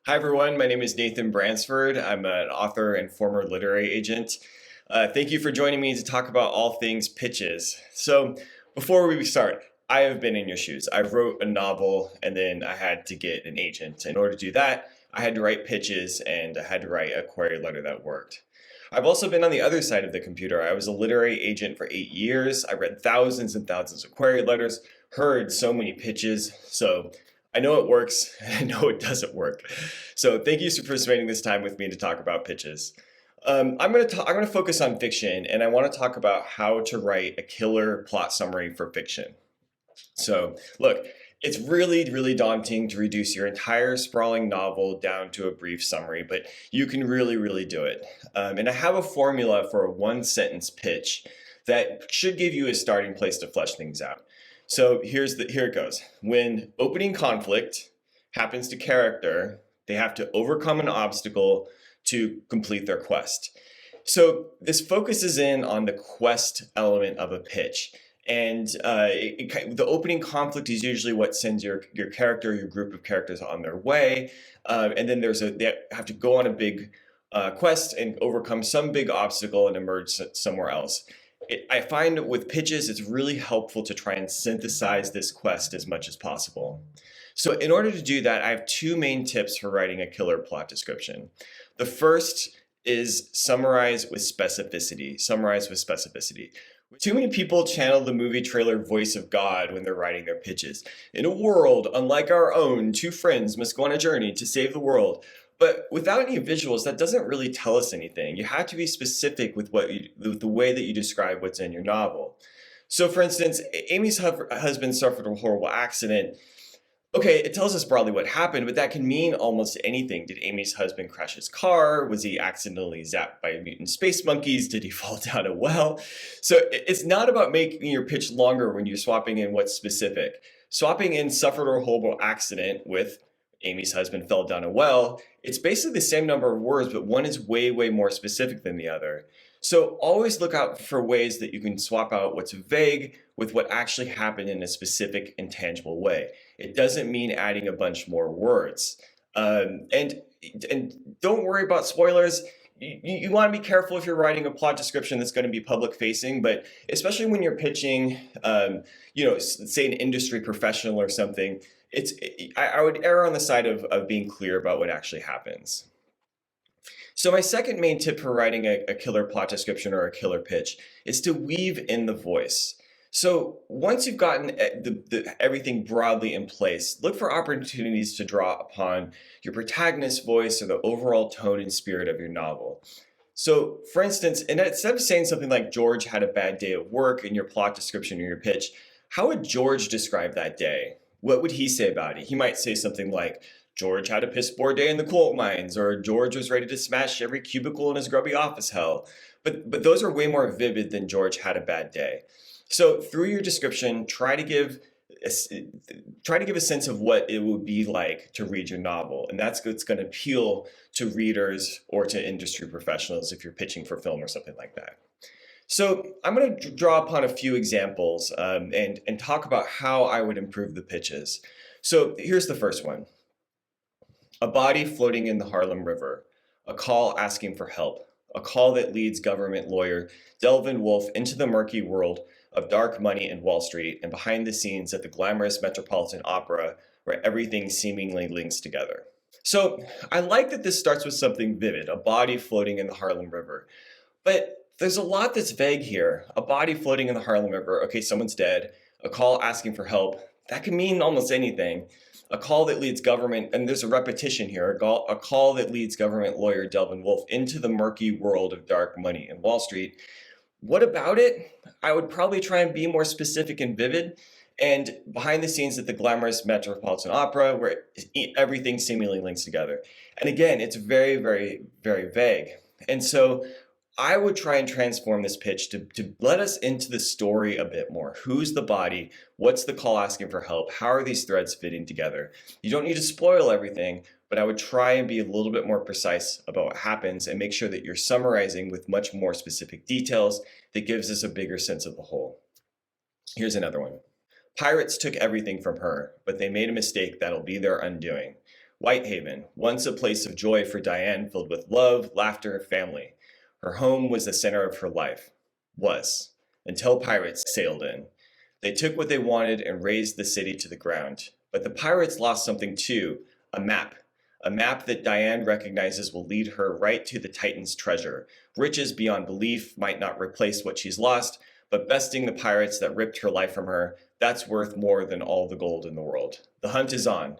Hi, everyone. My name is Nathan Bransford. I'm an author and former literary agent. Thank you for joining me to talk about all things pitches. So, before we start, I have been in your shoes. I wrote a novel and then I had to get an agent. In order to do that, I had to write pitches and I had to write a query letter that worked. I've also been on the other side of the computer. I was a literary agent for 8 years. I read thousands and thousands of query letters, heard so many pitches. So, I know it works, and I know it doesn't work. So thank you for spending this time with me to talk about pitches. I'm gonna focus on fiction, and I want to talk about how to write a killer plot summary for fiction. So look, it's really daunting to reduce your entire sprawling novel down to a brief summary, but you can really do it. And I have a formula for a one-sentence pitch that should give you a starting place to flesh things out. So here it goes. When opening conflict happens to character, they have to overcome an obstacle to complete their quest. So this focuses in on the quest element of a pitch. And the opening conflict is usually what sends your character, your group of characters on their way. And then they have to go on a big quest and overcome some big obstacle and emerge somewhere else. I find with pitches, it's really helpful to try and synthesize this quest as much as possible. So in order to do that, I have two main tips for writing a killer plot description. The first is summarize with specificity. Summarize with specificity. Too many people channel the movie trailer voice of God when they're writing their pitches. In a world unlike our own, two friends must go on a journey to save the world. But without any visuals, that doesn't really tell us anything. You have to be specific with the way that you describe what's in your novel. So for instance, Amy's husband suffered a horrible accident. Okay, it tells us broadly what happened, but that can mean almost anything. Did Amy's husband crash his car? Was he accidentally zapped by mutant space monkeys? Did he fall down a well? So it's not about making your pitch longer when you're swapping in what's specific. Swapping in suffered a horrible accident with Amy's husband fell down a well, it's basically the same number of words, but one is way more specific than the other. So always look out for ways that you can swap out what's vague with what actually happened in a specific and tangible way. It doesn't mean adding a bunch more words. And don't worry about spoilers. You want to be careful if you're writing a plot description that's going to be public facing, but especially when you're pitching, say an industry professional or something, I would err on the side of being clear about what actually happens. So my second main tip for writing a killer plot description or a killer pitch is to weave in the voice. So once you've gotten everything broadly in place, look for opportunities to draw upon your protagonist's voice or the overall tone and spirit of your novel. So for instance, instead of saying something like George had a bad day at work in your plot description or your pitch, how would George describe that day? What would he say about it? He might say something like, George had a piss poor day in the coal mines, or George was ready to smash every cubicle in his grubby office hell. But those are way more vivid than George had a bad day. So through your description, try to give a sense of what it would be like to read your novel, and that's what's going to appeal to readers or to industry professionals if you're pitching for film or something like that. So I'm going to draw upon a few examples and talk about how I would improve the pitches. So here's the first one. A body floating in the Harlem River, a call asking for help, a call that leads government lawyer Delvin Wolfe into the murky world of dark money and Wall Street and behind the scenes at the glamorous Metropolitan Opera where everything seemingly links together. So I like that this starts with something vivid, a body floating in the Harlem River. But there's a lot that's vague here. A body floating in the Harlem River, okay, someone's dead. A call asking for help, that can mean almost anything. A call that leads government, and there's a repetition here, a call that leads government lawyer Delvin Wolfe into the murky world of dark money and Wall Street. What about it? I would probably try and be more specific and vivid. And behind the scenes at the glamorous Metropolitan Opera, where everything seemingly links together. And again, it's very vague. And so I would try and transform this pitch to let us into the story a bit more. Who's the body? What's the call asking for help? How are these threads fitting together? You don't need to spoil everything, but I would try and be a little bit more precise about what happens and make sure that you're summarizing with much more specific details that gives us a bigger sense of the whole. Here's another one. Pirates took everything from her, but they made a mistake that'll be their undoing. Whitehaven, once a place of joy for Diane filled with love, laughter, and family. Her home was the center of her life. Was. Until pirates sailed in. They took what they wanted and razed the city to the ground. But the pirates lost something too, a map. A map that Diane recognizes will lead her right to the Titan's treasure. Riches beyond belief might not replace what she's lost, but besting the pirates that ripped her life from her, that's worth more than all the gold in the world. The hunt is on.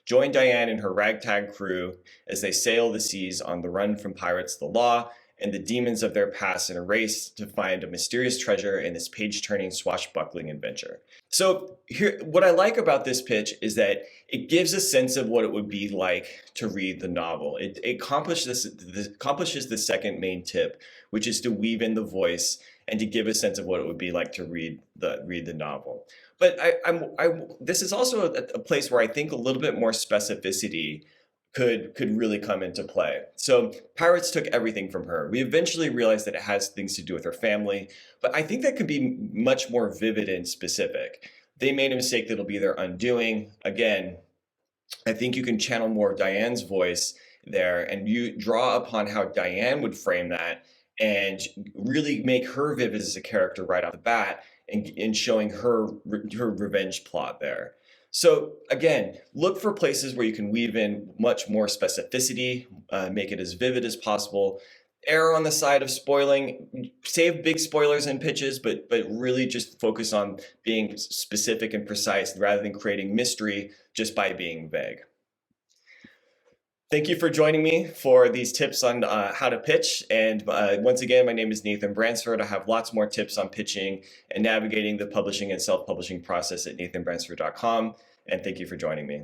Join Diane and her ragtag crew as they sail the seas on the run from pirates, the law, and the demons of their past in a race to find a mysterious treasure in this page-turning swashbuckling adventure. So here, what I like about this pitch is that it gives a sense of what it would be like to read the novel. It accomplishes the second main tip, which is to weave in the voice and to give a sense of what it would be like to read the novel. But this is also a place where I think a little bit more specificity could really come into play. So pirates took everything from her. We eventually realized that it has things to do with her family, but I think that could be much more vivid and specific. They made a mistake that'll be their undoing. Again, I think you can channel more of Diane's voice there, and you draw upon how Diane would frame that and really make her vivid as a character right off the bat, and showing her revenge plot there. So again, look for places where you can weave in much more specificity, make it as vivid as possible. Err on the side of spoiling, save big spoilers and pitches, but really just focus on being specific and precise rather than creating mystery just by being vague. Thank you for joining me for these tips on how to pitch. And once again, my name is Nathan Bransford. I have lots more tips on pitching and navigating the publishing and self-publishing process at nathanbransford.com. And thank you for joining me.